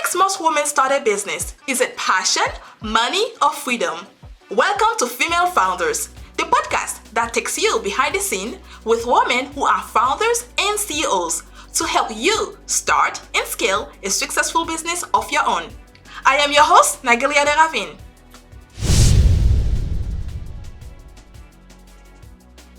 makes most women start a business? Is it passion, money, or freedom? Welcome to Female Founders, the podcast that takes you behind the scene with women who are founders and CEOs to help you start and scale a successful business of your own. I am your host, Nagelia de Ravin.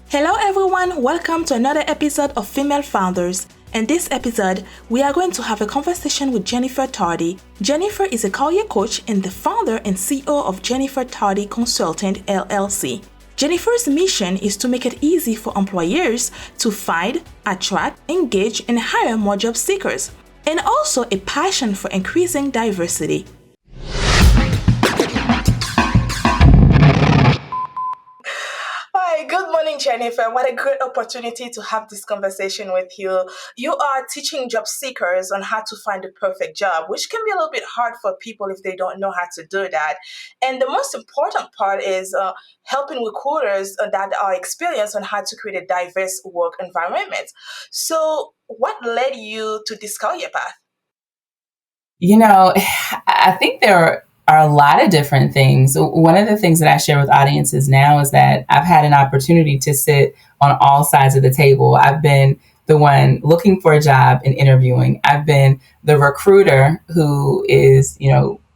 Hello everyone, welcome to another episode of Female Founders. In this episode, we are going to have a conversation with Jennifer Tardy. Jennifer is a career coach and the founder and CEO of Jennifer Tardy Consulting LLC. Jennifer's mission is to make it easy for employers to find, attract, engage, and hire more job seekers, and also a passion for increasing diversity. Hi, good morning, Jennifer. What a great opportunity to have this conversation with you. You are teaching job seekers on how to find the perfect job, which can be a little bit hard for people if they don't know how to do that. And the most important part is helping recruiters that are experienced on how to create a diverse work environment. So what led you to this career path? I think there are a lot of different things. One of the things that I share with audiences now is that I've had an opportunity to sit on all sides of the table. I've been the one looking for a job and interviewing. I've been the recruiter who is,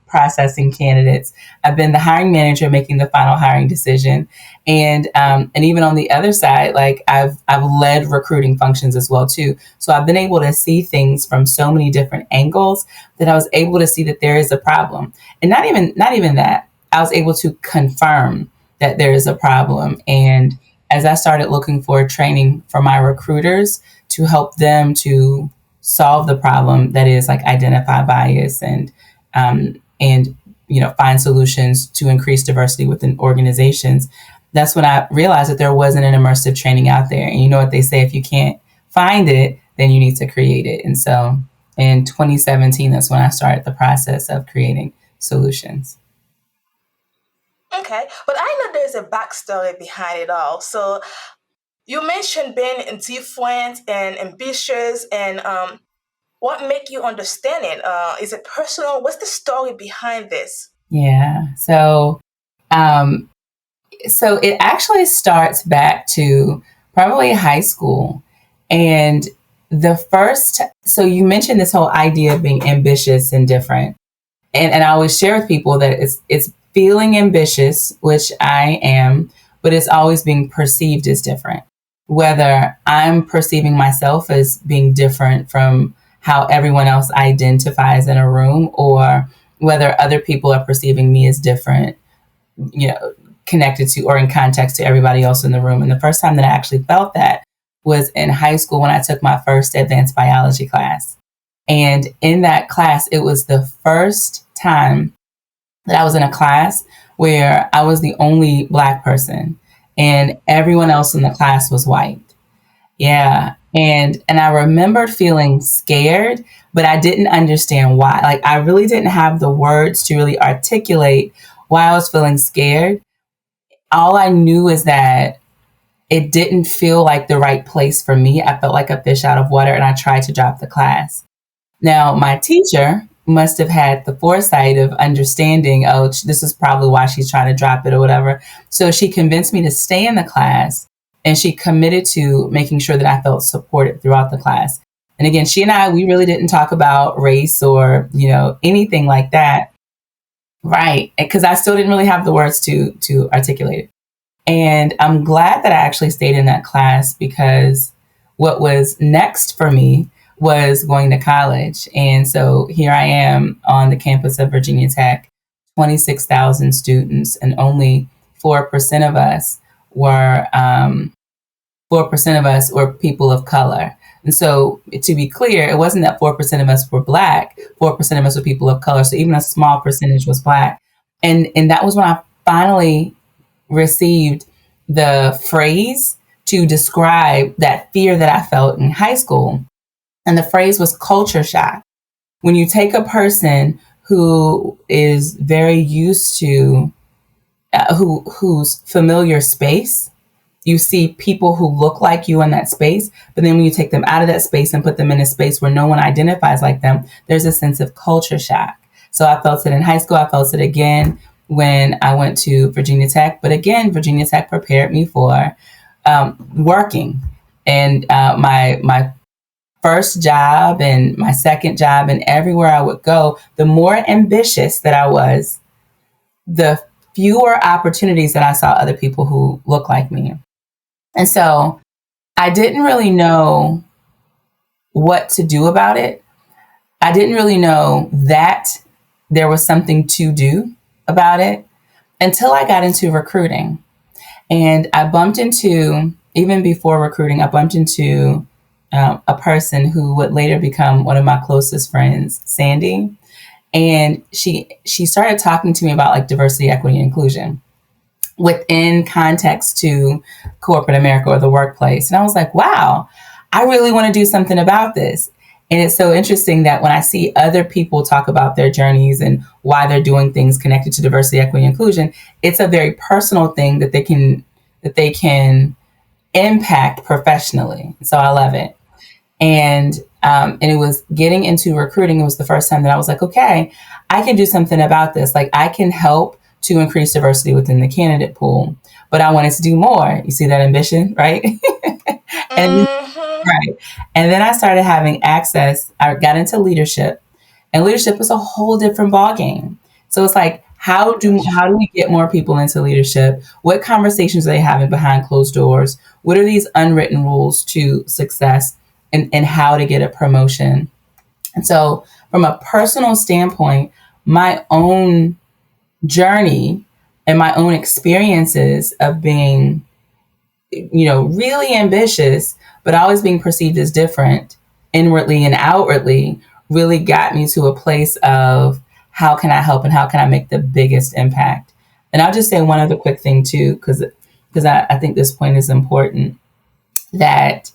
processing candidates. I've been the hiring manager making the final hiring decision. And even on the other side, I've led recruiting functions as well too. So I've been able to see things from so many different angles that I was able to see that there is a problem. And not even that, I was able to confirm that there is a problem. And as I started looking for training for my recruiters to help them to solve the problem that is identify bias and find solutions to increase diversity within organizations, that's when I realized that there wasn't an immersive training out there. And you know what they say, if you can't find it, then you need to create it. And so in 2017, that's when I started the process of creating solutions. Okay, but I know there's a backstory behind it all. So you mentioned being different and ambitious, and what make you understand it? Is it personal? What's the story behind this? Yeah. So it actually starts back to probably high school. And so you mentioned this whole idea of being ambitious and different. And I always share with people that it's feeling ambitious, which I am, but it's always being perceived as different. Whether I'm perceiving myself as being different from how everyone else identifies in a room, or whether other people are perceiving me as different, connected to or in context to everybody else in the room. And the first time that I actually felt that was in high school when I took my first advanced biology class. And in that class, it was the first time that I was in a class where I was the only Black person and everyone else in the class was white. Yeah. And I remembered feeling scared, but I didn't understand why. I really didn't have the words to really articulate why I was feeling scared. All I knew is that it didn't feel like the right place for me. I felt like a fish out of water, and I tried to drop the class. Now, my teacher must have had the foresight of understanding, this is probably why she's trying to drop it or whatever. So she convinced me to stay in the class, and she committed to making sure that I felt supported throughout the class. And again, she and I, we really didn't talk about race or, anything like that. Right. Because I still didn't really have the words to articulate it. And I'm glad that I actually stayed in that class, because what was next for me was going to college. And so here I am on the campus of Virginia Tech, 26,000 students, and only 4% of us were 4% of us were people of color. And so, to be clear, it wasn't that 4% of us were Black, 4% of us were people of color. So even a small percentage was Black. And that was when I finally received the phrase to describe that fear that I felt in high school. And the phrase was culture shock. When you take a person who is very used to, whose familiar space you see people who look like you in that space, but then when you take them out of that space and put them in a space where no one identifies like them, there's a sense of culture shock. So I felt it in high school. I felt it again when I went to Virginia Tech. But again, Virginia Tech prepared me for working. And my first job and my second job and everywhere I would go, the more ambitious that I was, the fewer opportunities that I saw other people who look like me. And so I didn't really know what to do about it. I didn't really know that there was something to do about it until I got into recruiting. And I bumped into, even before recruiting, I bumped into a person who would later become one of my closest friends, Sandy. And she started talking to me about like diversity, equity, and inclusion within context to corporate America or the workplace. And I was like, wow, I really want to do something about this. And it's so interesting that when I see other people talk about their journeys and why they're doing things connected to diversity, equity, and inclusion, it's a very personal thing that they can impact professionally. So I love it. And it was getting into recruiting. It was the first time that I was like, okay, I can do something about this. Like I can help to increase diversity within the candidate pool, but I wanted to do more. You see that ambition, right? And right. And then I started having access. I got into leadership, and leadership is a whole different ballgame. So it's like, how do we get more people into leadership? What conversations are they having behind closed doors? What are these unwritten rules to success, and how to get a promotion? And so from a personal standpoint, my own journey and my own experiences of being, really ambitious, but always being perceived as different inwardly and outwardly, really got me to a place of how can I help and how can I make the biggest impact? And I'll just say one other quick thing too, because I think this point is important, that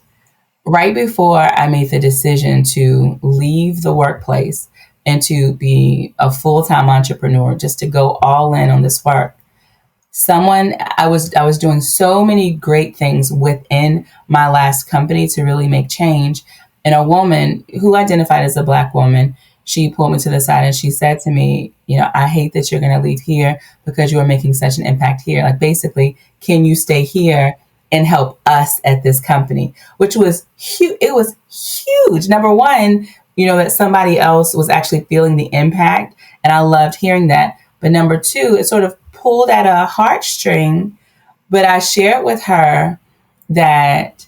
right before I made the decision to leave the workplace and to be a full-time entrepreneur, just to go all in on this work, I was doing so many great things within my last company to really make change. And a woman who identified as a Black woman, she pulled me to the side and she said to me, I hate that you're going to leave here because you are making such an impact here. Like basically, can you stay here and help us at this company? Which was huge. It was huge. Number one, that somebody else was actually feeling the impact. And I loved hearing that. But number two, it sort of pulled at a heartstring. But I shared with her that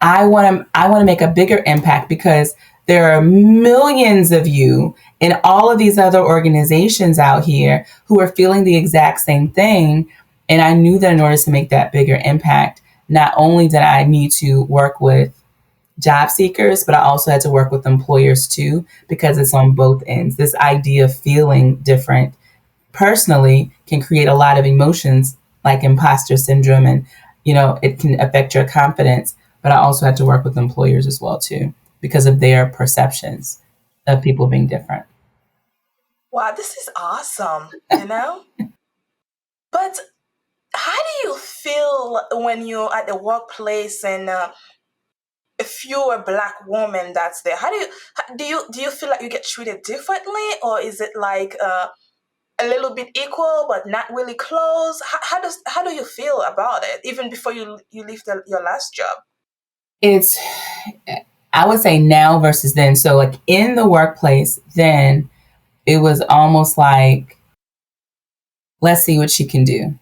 I want to make a bigger impact because there are millions of you in all of these other organizations out here who are feeling the exact same thing. And I knew that in order to make that bigger impact, not only did I need to work with job seekers, but I also had to work with employers too, because it's on both ends. This idea of feeling different personally can create a lot of emotions like imposter syndrome, and it can affect your confidence. But I also had to work with employers as well too, because of their perceptions of people being different. Wow, this is awesome, But how do you feel when you're at the workplace and if you're a Black woman that's there? Do you feel like you get treated differently, or is it like a little bit equal but not really close? How do you feel about it, even before you leave your last job? It's, I would say now versus then. So like in the workplace, then it was almost like, let's see what she can do.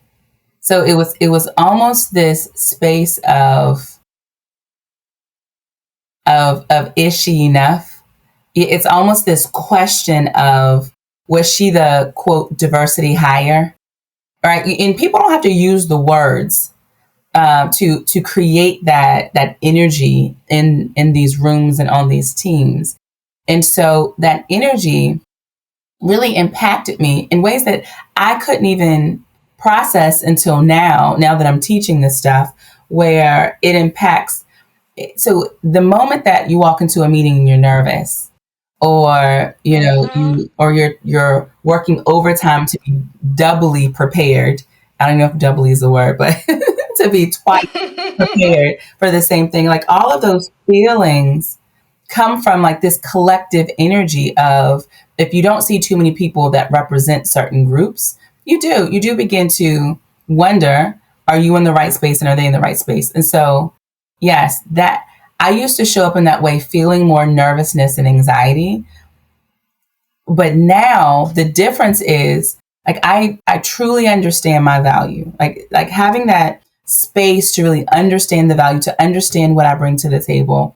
So it was almost this space of is she enough? It's almost this question of, was she the quote diversity hire? Right? And people don't have to use the words to create that energy in these rooms and on these teams. And so that energy really impacted me in ways that I couldn't even process until now that I'm teaching this stuff, where it impacts. So the moment that you walk into a meeting and you're nervous, or you're working overtime to be doubly prepared. I don't know if doubly is the word, but to be twice prepared for the same thing. Like all of those feelings come from like this collective energy of, if you don't see too many people that represent certain groups, you do begin to wonder, are you in the right space and are they in the right space? And so, yes, that I used to show up in that way, feeling more nervousness and anxiety. But now the difference is like I truly understand my value. Like having that space to really understand the value, to understand what I bring to the table.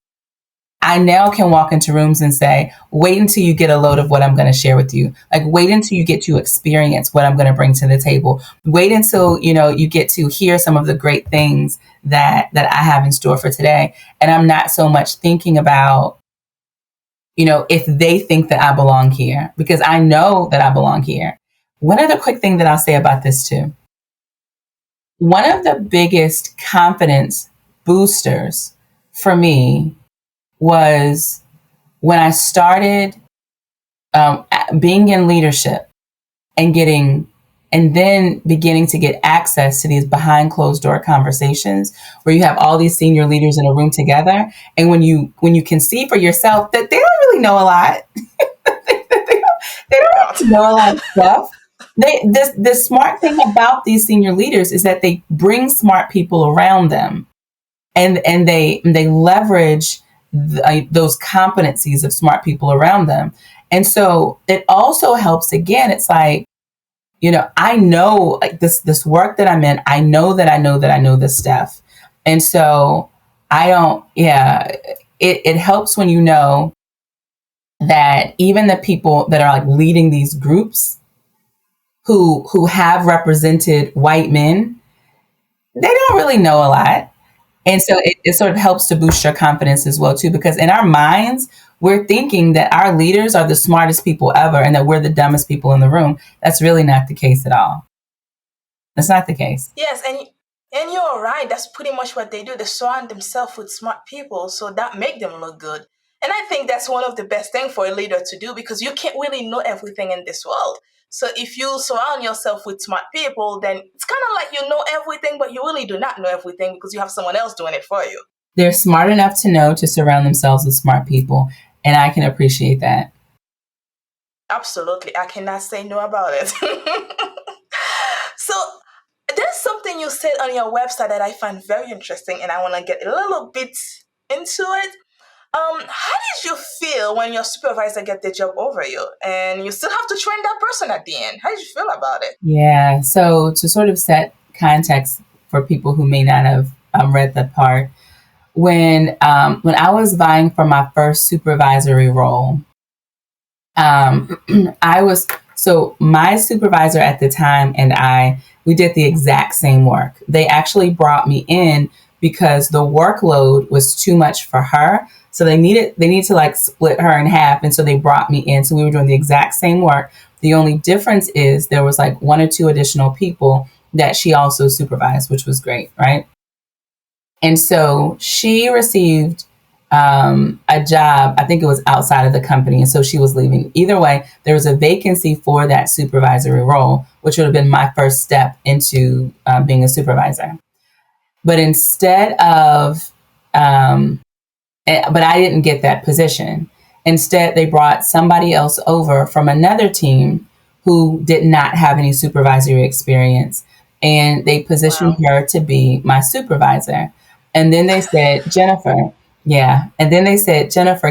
I now can walk into rooms and say, wait until you get a load of what I'm going to share with you. Like, wait until you get to experience what I'm going to bring to the table. Wait until, you get to hear some of the great things that I have in store for today. And I'm not so much thinking about, if they think that I belong here, because I know that I belong here. One other quick thing that I'll say about this too. One of the biggest confidence boosters for me was when I started being in leadership and then beginning to get access to these behind closed door conversations where you have all these senior leaders in a room together. And when you can see for yourself that they don't really know a lot, they don't know a lot of stuff. The smart thing about these senior leaders is that they bring smart people around them, and they leverage those competencies of smart people around them. And so it also helps, again, it's like, I know like this work that I'm in, I know this stuff. And so it helps when you know that even the people that are like leading these groups who have represented white men, they don't really know a lot. And so it sort of helps to boost your confidence as well, too, because in our minds, we're thinking that our leaders are the smartest people ever and that we're the dumbest people in the room. That's really not the case at all. That's not the case. Yes, and you're right. That's pretty much what they do. They surround themselves with smart people, so that make them look good. And I think that's one of the best things for a leader to do, because you can't really know everything in this world. So if you surround yourself with smart people, then it's kind of like you know everything, but you really do not know everything because you have someone else doing it for you. They're smart enough to know to surround themselves with smart people, and I can appreciate that. Absolutely. I cannot say no about it. So there's something you said on your website that I find very interesting, and I want to get a little bit into it. How did you feel when your supervisor get the job over you and you still have to train that person at the end? How did you feel about it? Yeah. So to sort of set context for people who may not have read the part, when I was vying for my first supervisory role, my supervisor at the time and we did the exact same work. They actually brought me in because the workload was too much for her. So they needed to like split her in half. And so they brought me in. So we were doing the exact same work. The only difference is there was like one or two additional people that she also supervised, which was great, right? And so she received a job, I think it was outside of the company. And so she was leaving. Either way, there was a vacancy for that supervisory role, which would have been my first step into being a supervisor. But but I didn't get that position. Instead, they brought somebody else over from another team who did not have any supervisory experience. And they positioned her to be my supervisor. And then they said, Jennifer,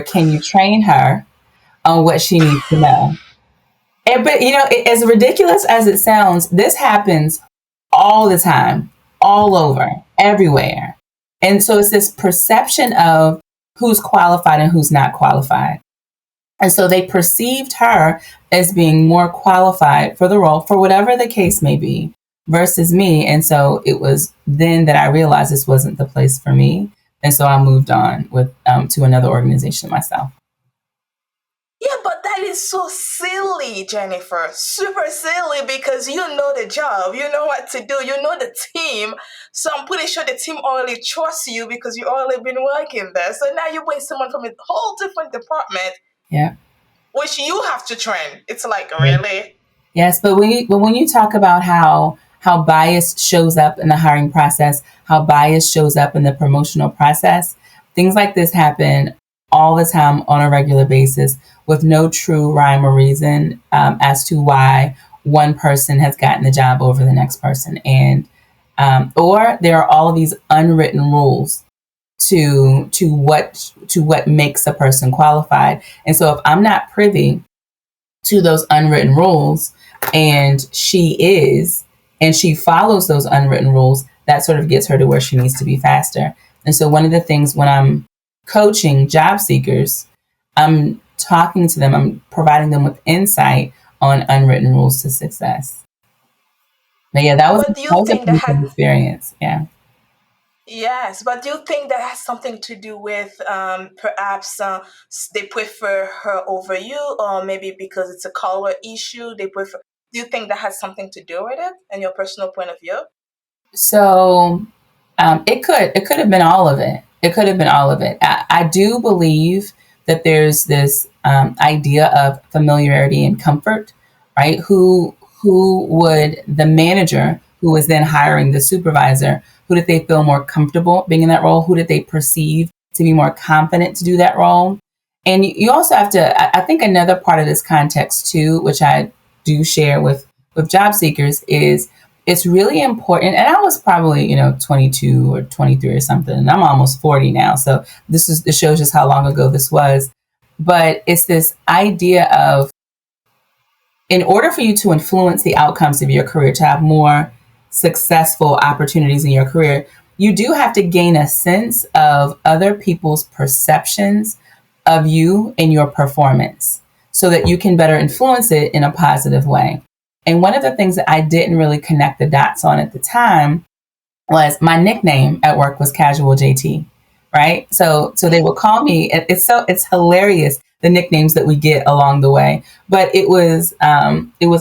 can you train her on what she needs to know? But, as ridiculous as it sounds, this happens all the time, all over, everywhere. And so it's this perception of who's qualified and who's not qualified. And so they perceived her as being more qualified for the role, for whatever the case may be, versus me. And so it was then that I realized this wasn't the place for me. And so I moved on to another organization myself. Yeah, but that is so silly, Jennifer. Super silly, because you know the job, you know what to do, you know the team. So I'm pretty sure the team already trusts you because you already been working there. So now you bring someone from a whole different department, yeah, which you have to train. It's like, really? Yes, but when you talk about how how bias shows up in the hiring process, how bias shows up in the promotional process. Things like this happen all the time on a regular basis with no true rhyme or reason as to why one person has gotten the job over the next person. And or there are all of these unwritten rules to what makes a person qualified. And so if I'm not privy to those unwritten rules and she follows those unwritten rules, that sort of gets her to where she needs to be faster. And so one of the things when I'm coaching job seekers, I'm talking to them, I'm providing them with insight on unwritten rules to success. But yeah, that But do you was a think that pretty has, good experience. Yeah. yes, but do you think that has something to do with perhaps they prefer her over you, or maybe because it's a color issue, they prefer? Do you think that has something to do with it, in your personal point of view? So it could have been all of it. It could have been all of it. I do believe that there's this idea of familiarity and comfort, right? Who would the manager who was then hiring the supervisor? Who did they feel more comfortable being in that role? Who did they perceive to be more confident to do that role? And you also have to. I think another part of this context too, which I do share with job seekers, is it's really important. And I was probably, 22 or 23 or something. And I'm almost 40 now. So this shows just how long ago this was. But it's this idea of, in order for you to influence the outcomes of your career, to have more successful opportunities in your career, you do have to gain a sense of other people's perceptions of you and your performance so that you can better influence it in a positive way. And one of the things that I didn't really connect the dots on at the time was my nickname at work was Casual JT, right? So they would call me. It's hilarious, the nicknames that we get along the way. But it was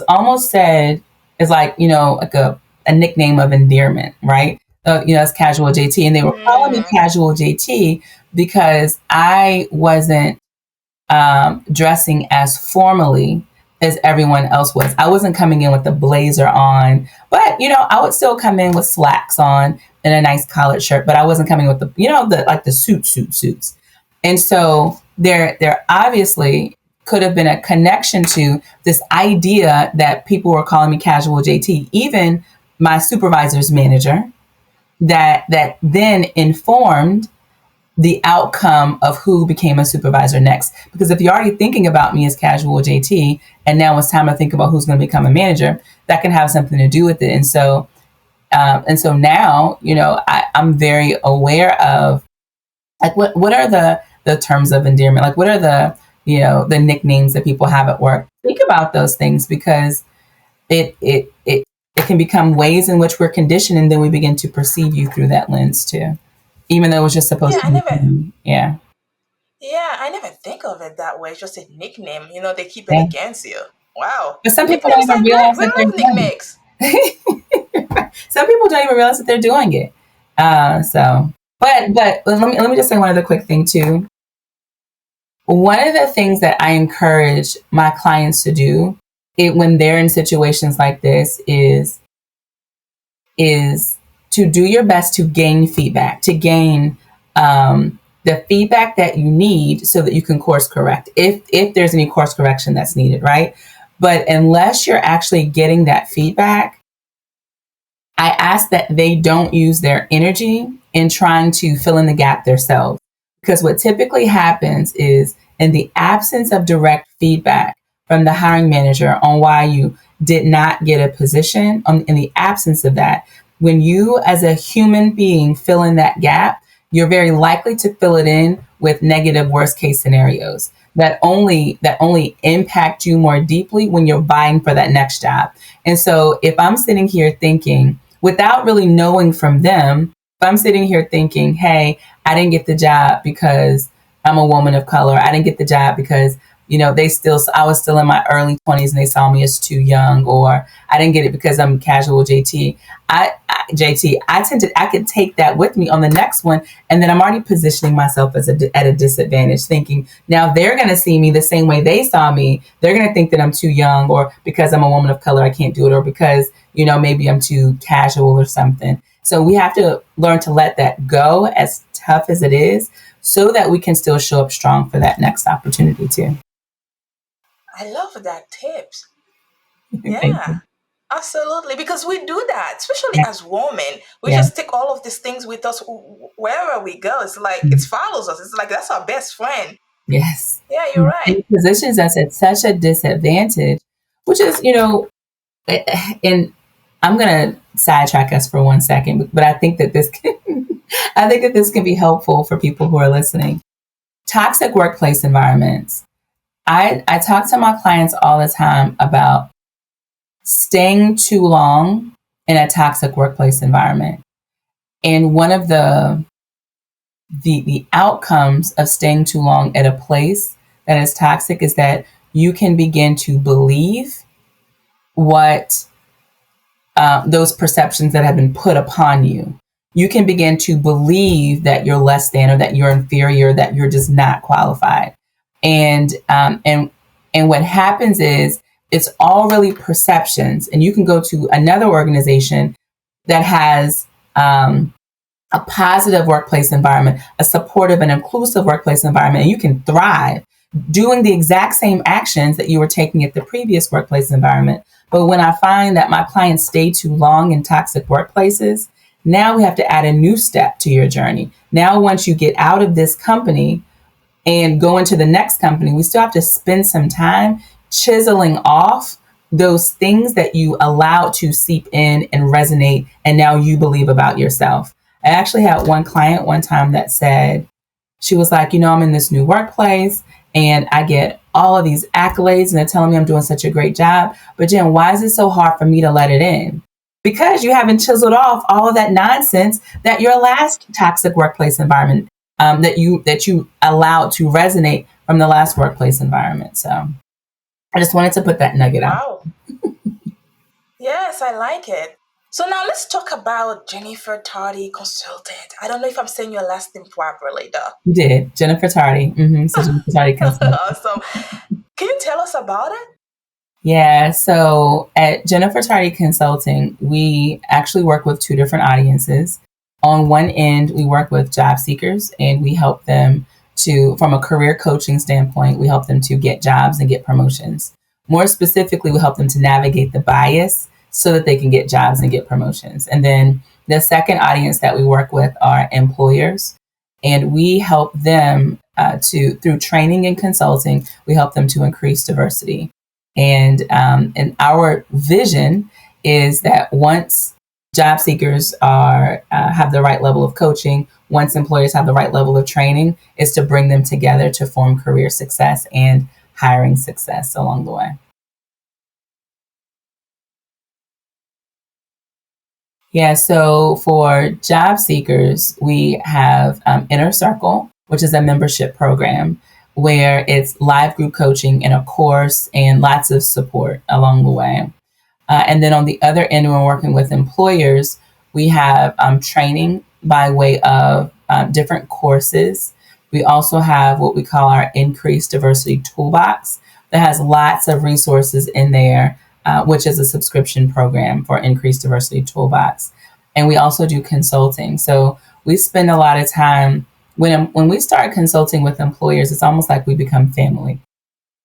almost said as like a nickname of endearment, right? It's Casual JT, and they were calling me Casual JT because I wasn't dressing as formally as everyone else was. I wasn't coming in with a blazer on, but I would still come in with slacks on and a nice collared shirt, but I wasn't coming with the suits. And so there obviously could have been a connection to this idea that people were calling me Casual JT, even my supervisor's manager, that then informed the outcome of who became a supervisor next. Because if you're already thinking about me as Casual JT, and now it's time to think about who's going to become a manager, that can have something to do with it. And so now, I'm very aware of like what are the terms of endearment, like what are the nicknames that people have at work. Think about those things, because it can become ways in which we're conditioned, and then we begin to perceive you through that lens too, even though it was just supposed Yeah, to be. Yeah. yeah, I never think of it that way. It's just a nickname. They keep it Yeah. against you. Wow, But some people don't nicknames even are great. realize We that they're love doing nicknames. it. Some people don't even realize that they're doing it. But let me just say one other quick thing too. One of the things that I encourage my clients to do when they're in situations like this is to do your best to gain feedback, to gain the feedback that you need so that you can course correct if there's any course correction that's needed, right? But unless you're actually getting that feedback, I ask that they don't use their energy in trying to fill in the gap themselves. Because what typically happens is, in the absence of direct feedback from the hiring manager on why you did not get a position, in the absence of that, when you as a human being fill in that gap, you're very likely to fill it in with negative worst case scenarios that only impact you more deeply when you're vying for that next job. And so if I'm sitting here thinking, without really knowing from them, if I'm sitting here thinking, hey, I didn't get the job because I'm a woman of color, I didn't get the job because I was still in my early 20s and they saw me as too young, or I didn't get it because I'm casual JT. I could take that with me on the next one. And then I'm already positioning myself at a disadvantage, thinking now they're going to see me the same way they saw me. They're going to think that I'm too young, or because I'm a woman of color, I can't do it, or because, maybe I'm too casual or something. So we have to learn to let that go, as tough as it is, so that we can still show up strong for that next opportunity too. I love that tips. Thank Yeah, you. absolutely. Because we do that, especially Yeah. as women. We Yeah. just take all of these things with us wherever we go. It's like it follows us. It's like that's our best friend. Yes. Yeah, you're And right. it positions us at such a disadvantage, which is, and I'm going to sidetrack us for 1 second, but I think that I think that this can be helpful for people who are listening. Toxic workplace environments. I talk to my clients all the time about staying too long in a toxic workplace environment. And one of the outcomes of staying too long at a place that is toxic is that you can begin to believe what those perceptions that have been put upon you. You can begin to believe that you're less than, or that you're inferior, that you're just not qualified. And what happens is it's all really perceptions. And you can go to another organization that has a positive workplace environment, a supportive and inclusive workplace environment, and you can thrive doing the exact same actions that you were taking at the previous workplace environment. But when I find that my clients stay too long in toxic workplaces, now we have to add a new step to your journey. Now, once you get out of this company and go into the next company, we still have to spend some time chiseling off those things that you allowed to seep in and resonate, and now you believe about yourself. I actually had one client one time that said, she was like, I'm in this new workplace and I get all of these accolades and they're telling me I'm doing such a great job. But Jen, why is it so hard for me to let it in? Because you haven't chiseled off all of that nonsense that your last toxic workplace environment that you allowed to resonate from the last workplace environment. So I just wanted to put that nugget out. Wow. Yes, I like it. So now let's talk about Jennifer Tardy Consultant. I don't know if I'm saying your last name properly, though. You did. Jennifer Tardy. So Jennifer Tardy Consulting. Awesome. Can you tell us about it? Yeah, so at Jennifer Tardy Consulting, we actually work with two different audiences. On one end, we work with job seekers and we help them from a career coaching standpoint, we help them to get jobs and get promotions. More specifically, we help them to navigate the bias so that they can get jobs and get promotions. And then the second audience that we work with are employers, and we help them through training and consulting, we help them to increase diversity. And our vision is that once job seekers have the right level of coaching, once employers have the right level of training, is to bring them together to form career success and hiring success along the way. Yeah, so for job seekers, we have Inner Circle, which is a membership program where it's live group coaching and a course and lots of support along the way. And then on the other end, when we're working with employers, we have training by way of different courses. We also have what we call our Increased Diversity Toolbox that has lots of resources in there, which is a subscription program for Increased Diversity Toolbox. And we also do consulting. So we spend a lot of time when we start consulting with employers, it's almost like we become family,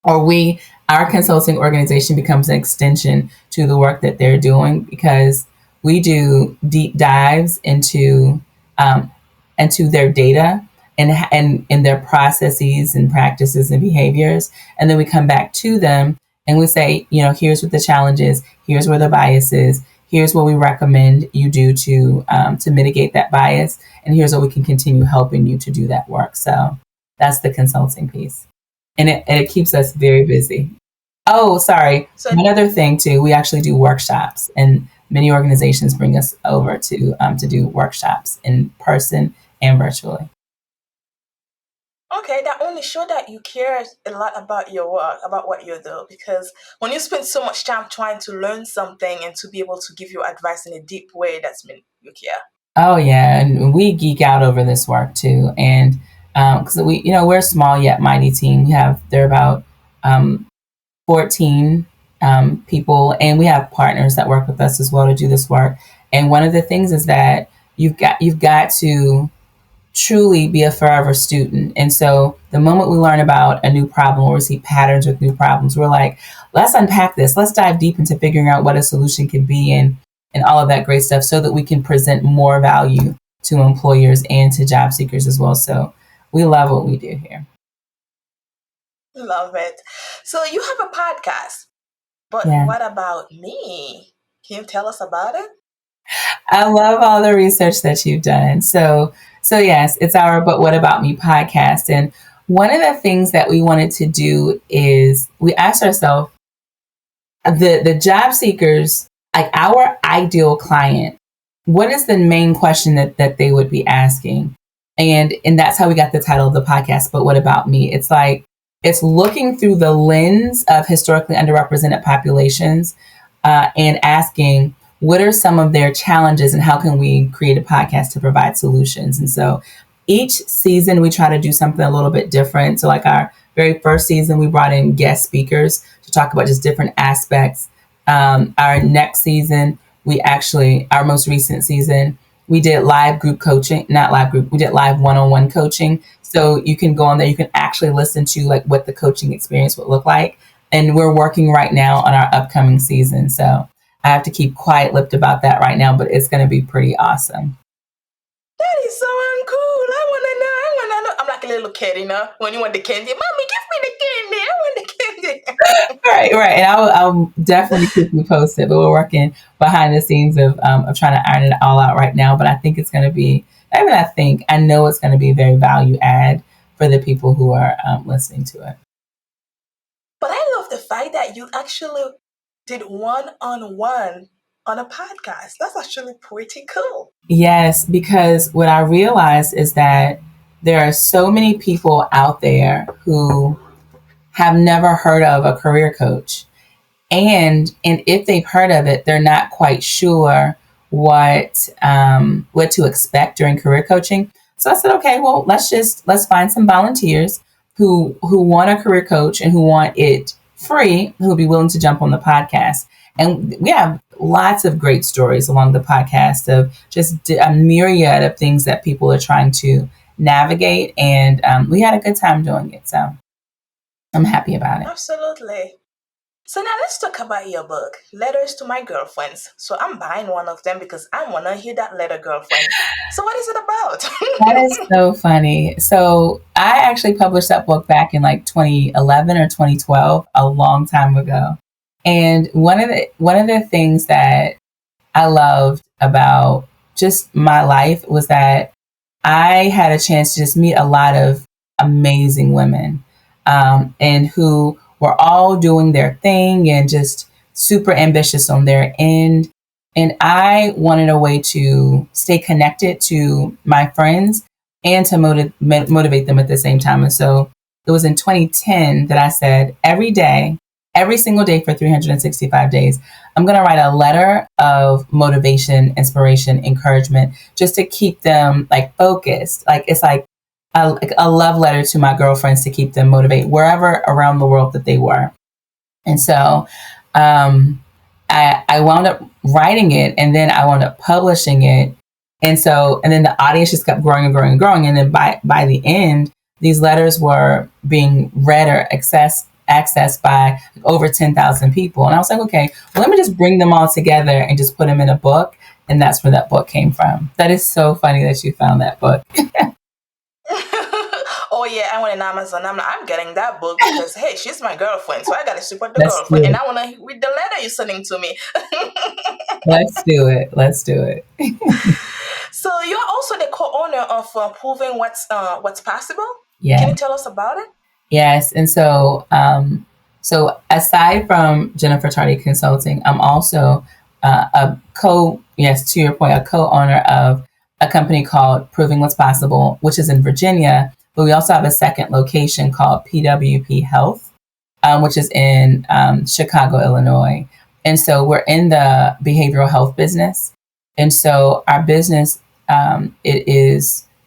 or our consulting organization becomes an extension to the work that they're doing, because we do deep dives into their data and their processes and practices and behaviors. And then we come back to them and we say, here's what the challenge is, here's where the bias is, here's what we recommend you do to mitigate that bias, and here's what we can continue helping you to do that work. So that's the consulting piece. And it keeps us very busy. Oh, sorry. So, one other thing too, we actually do workshops, and many organizations bring us over to do workshops in person and virtually. Okay, that only shows that you care a lot about your work, about what you do. Because when you spend so much time trying to learn something and to be able to give your advice in a deep way, that's mean you care. Oh yeah, and we geek out over this work too, and because we're a small yet mighty team. There are about 14 people, and we have partners that work with us as well to do this work. And one of the things is that you've got to truly be a forever student. And so the moment we learn about a new problem or we see patterns with new problems, we're like, let's unpack this. Let's dive deep into figuring out what a solution can be and all of that great stuff so that we can present more value to employers and to job seekers as well. So we love what we do here. Love it. So you have a podcast, but What about me? Can you tell us about it? I love all the research that you've done. So yes, it's our But What About Me podcast. And one of the things that we wanted to do is we asked ourselves, the job seekers, like our ideal client, what is the main question that they would be asking? And that's how we got the title of the podcast, But What About Me? It's like, it's looking through the lens of historically underrepresented populations and asking, what are some of their challenges and how can we create a podcast to provide solutions? And so each season we try to do something a little bit different. So like our very first season, we brought in guest speakers to talk about just different aspects. Our next season, our most recent season, we did live group coaching, not live group, we did live one-on-one coaching. So you can go on there, you can actually listen to like what the coaching experience would look like. And we're working right now on our upcoming season. So I have to keep quiet-lipped about that right now, but it's going to be pretty awesome. That is so uncool. I want to know. I'm like a little kid, when you want the candy. Mommy, give me the candy. I want the candy. Right. And I'll definitely keep you posted, but we're working behind the scenes of trying to iron it all out right now. But I think it's going to be, I know it's going to be very value add for the people who are listening to it. But I love the fact that you actually did one-on-one on a podcast. That's actually pretty cool. Yes, because what I realized is that there are so many people out there who have never heard of a career coach. And if they've heard of it, they're not quite sure what to expect during career coaching. So I said, okay, well, let's find some volunteers who want a career coach and who want it free, who would be willing to jump on the podcast. And we have lots of great stories along the podcast of just a myriad of things that people are trying to navigate. And we had a good time doing it. So I'm happy about it. Absolutely. So now let's talk about your book, Letters to My Girlfriends. So I'm buying one of them because I want to hear that letter, girlfriend. So what is it about? That is so funny. So I actually published that book back in like 2011 or 2012, a long time ago. And one of the things that I loved about just my life was that I had a chance to just meet a lot of amazing women and who were all doing their thing and just super ambitious on their end. And I wanted a way to stay connected to my friends and to motivate them at the same time. And so it was in 2010 that I said, every single day for 365 days, I'm going to write a letter of motivation, inspiration, encouragement, just to keep them like focused. Like it's like a love letter to my girlfriends to keep them motivated wherever around the world that they were. And so I wound up writing it, and then I wound up publishing it. And then the audience just kept growing and growing and growing. And then by the end, these letters were being read or accessed by over 10,000 people. And I was like, okay, well, let me just bring them all together and just put them in a book. And that's where that book came from. That is so funny that you found that book. Oh yeah, I went on Amazon. I'm getting that book because hey, she's my girlfriend, so I gotta support the girlfriend, and I want to read the letter you're sending to me. Let's do it. So you're also the co-owner of Proving What's Possible. Yeah. Can you tell us about it? Yes, and so aside from Jennifer Tardy Consulting, I'm also to your point, a co-owner of a company called Proving What's Possible, which is in Virginia, but we also have a second location called PWP Health, which is in Chicago, Illinois. And so we're in the behavioral health business. And so our business,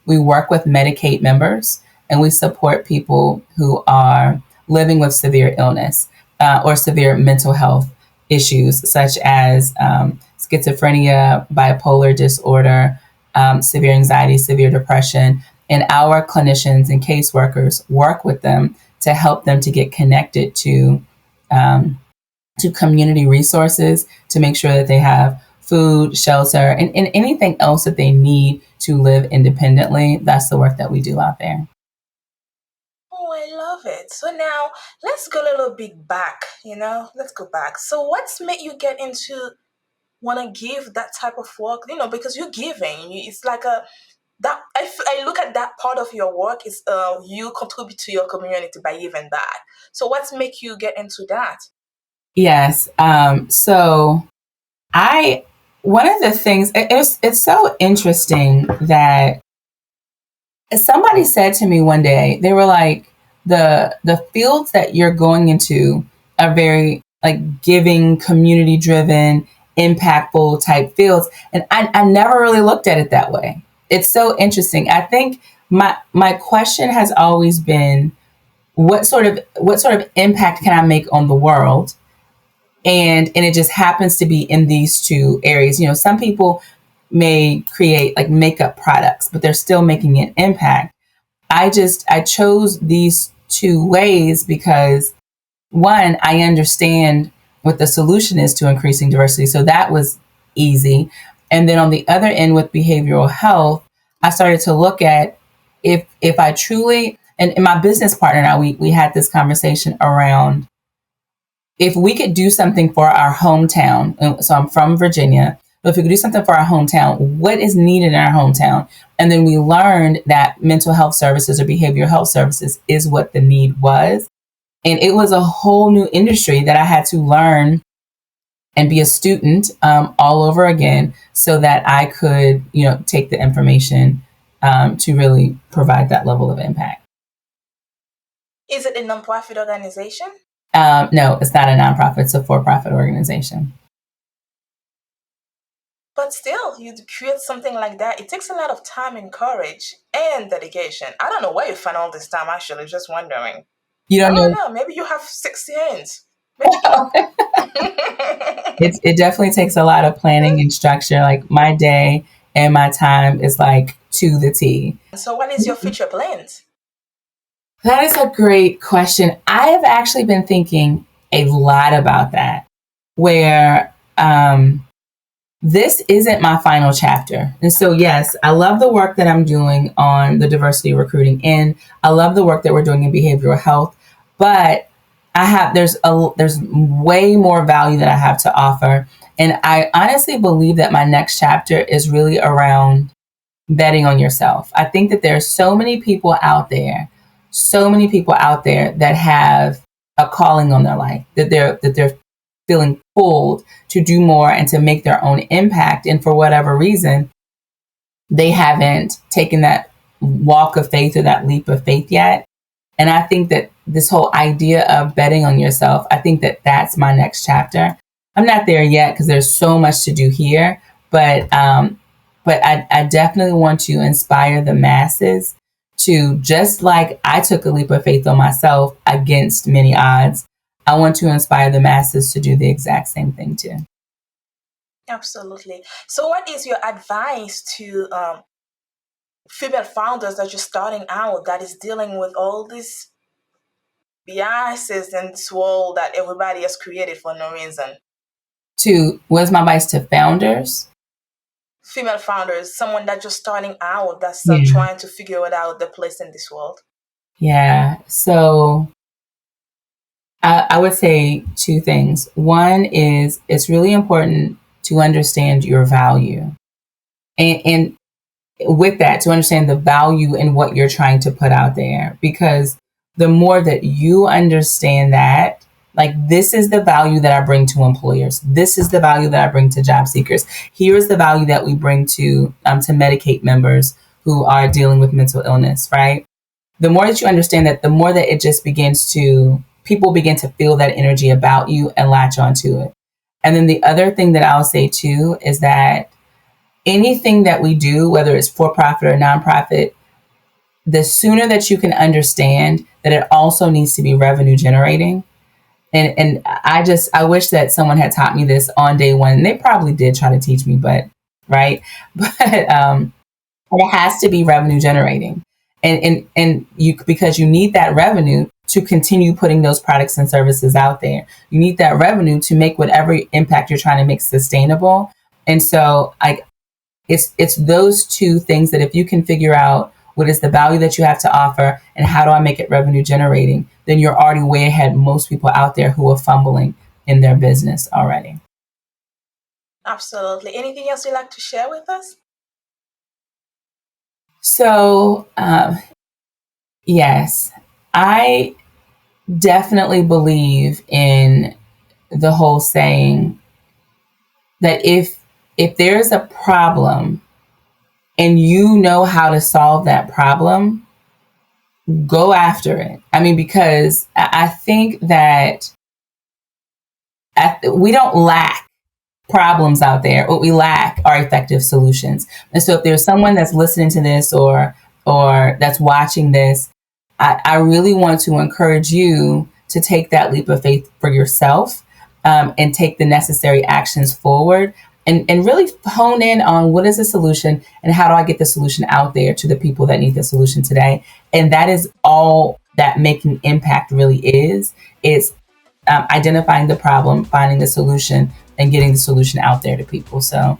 we work with Medicaid members and we support people who are living with severe illness or severe mental health issues, such as schizophrenia, bipolar disorder, severe anxiety, severe depression. And our clinicians and caseworkers work with them to help them to get connected to community resources, to make sure that they have food, shelter, and anything else that they need to live independently. That's the work that we do out there. Oh, I love it. So now let's go a little bit back, let's go back. So what's made you get into want to give that type of work, because you're giving. It's like I look at that part of your work is you contribute to your community by giving back. So what's make you get into that? Yes. So one of the things, it's so interesting that somebody said to me one day, they were like, the fields that you're going into are very like giving, community driven, impactful type fields. And I never really looked at it that way. It's so interesting. I think my question has always been, what sort of impact can I make on the world? And it just happens to be in these two areas. Some people may create like makeup products, but they're still making an impact. I chose these two ways because, one, I understand what the solution is to increasing diversity. So that was easy. And then on the other end with behavioral health, I started to look at if I truly, and my business partner and I, we had this conversation around if we could do something for our hometown. So I'm from Virginia. But if we could do something for our hometown, what is needed in our hometown? And then we learned that mental health services or behavioral health services is what the need was. And it was a whole new industry that I had to learn and be a student all over again so that I could, take the information to really provide that level of impact. Is it a nonprofit organization? No, it's not a nonprofit. It's a for-profit organization. But still, you create something like that. It takes a lot of time and courage and dedication. I don't know where you find all this time, actually. Just wondering. You don't know? No, maybe you have 6 hands. Maybe. It definitely takes a lot of planning and structure. Like my day and my time is like to the T. So what is your future plans? That is a great question. I have actually been thinking a lot about that, where this isn't my final chapter. And so, yes, I love the work that I'm doing on the diversity recruiting end. I love the work that we're doing in behavioral health, but there's way more value that I have to offer. And I honestly believe that my next chapter is really around betting on yourself. I think that there are so many people out there that have a calling on their life, that they're feeling pulled to do more and to make their own impact. And for whatever reason, they haven't taken that walk of faith or that leap of faith yet. And I think that this whole idea of betting on yourself, I think that that's my next chapter. I'm not there yet because there's so much to do here, but I definitely want to inspire the masses to, just like I took a leap of faith on myself against many odds, I want to inspire the masses to do the exact same thing too. Absolutely. So what is your advice to female founders that are just starting out, that is dealing with all these biases in this world that everybody has created for no reason? What's my advice to founders? Female founders, someone that's just starting out, that's trying to figure out their place in this world. Yeah. So I would say two things. One is it's really important to understand your value. And with that, to understand the value in what you're trying to put out there. Because the more that you understand that, like, this is the value that I bring to employers. This is the value that I bring to job seekers. Here is the value that we bring to Medicaid members who are dealing with mental illness, right? the more that you understand that, the more that it just people begin to feel that energy about you and latch onto it. And then the other thing that I'll say too is that anything that we do, whether it's for-profit or nonprofit, the sooner that you can understand that it also needs to be revenue generating. And I wish that someone had taught me this on day one. And they probably did try to teach me, but right. But it has to be revenue generating. And you, because you need that revenue to continue putting those products and services out there. You need that revenue to make whatever impact you're trying to make sustainable. And so it's those two things that if you can figure out what is the value that you have to offer and how do I make it revenue generating, then you're already way ahead most people out there who are fumbling in their business already. Absolutely. Anything else you'd like to share with us? So, yes, I definitely believe in the whole saying that if there's a problem and you know how to solve that problem, go after it. I mean, because I think that we don't lack problems out there. What we lack are effective solutions. And so if there's someone that's listening to this or that's watching this, I really want to encourage you to take that leap of faith for yourself and take the necessary actions forward and really hone in on what is the solution and how do I get the solution out there to the people that need the solution today. And that is all that making impact really is identifying the problem, finding the solution, and getting the solution out there to people. So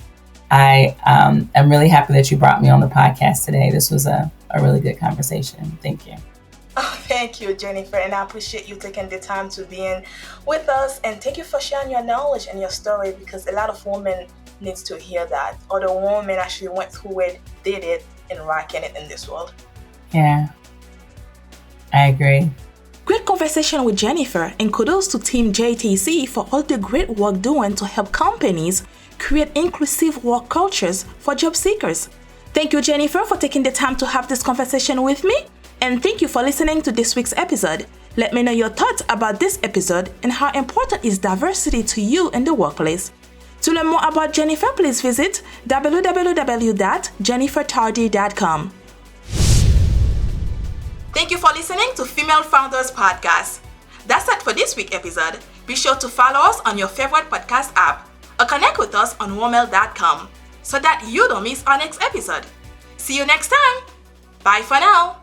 I am really happy that you brought me on the podcast today. This was a really good conversation. Thank you. Oh, thank you, Jennifer, and I appreciate you taking the time to be in with us, and thank you for sharing your knowledge and your story, because a lot of women needs to hear that, or the woman actually went through it, did it, and rocking it in this world. Yeah, I agree. Great conversation with Jennifer, and kudos to Team JTC for all the great work doing to help companies create inclusive work cultures for job seekers. Thank you, Jennifer, for taking the time to have this conversation with me. And thank you for listening to this week's episode. Let me know your thoughts about this episode and how important is diversity to you in the workplace. To learn more about Jennifer, please visit www.jennifertardy.com. Thank you for listening to Female Founders Podcast. That's it for this week's episode. Be sure to follow us on your favorite podcast app or connect with us on womel.com so that you don't miss our next episode. See you next time. Bye for now.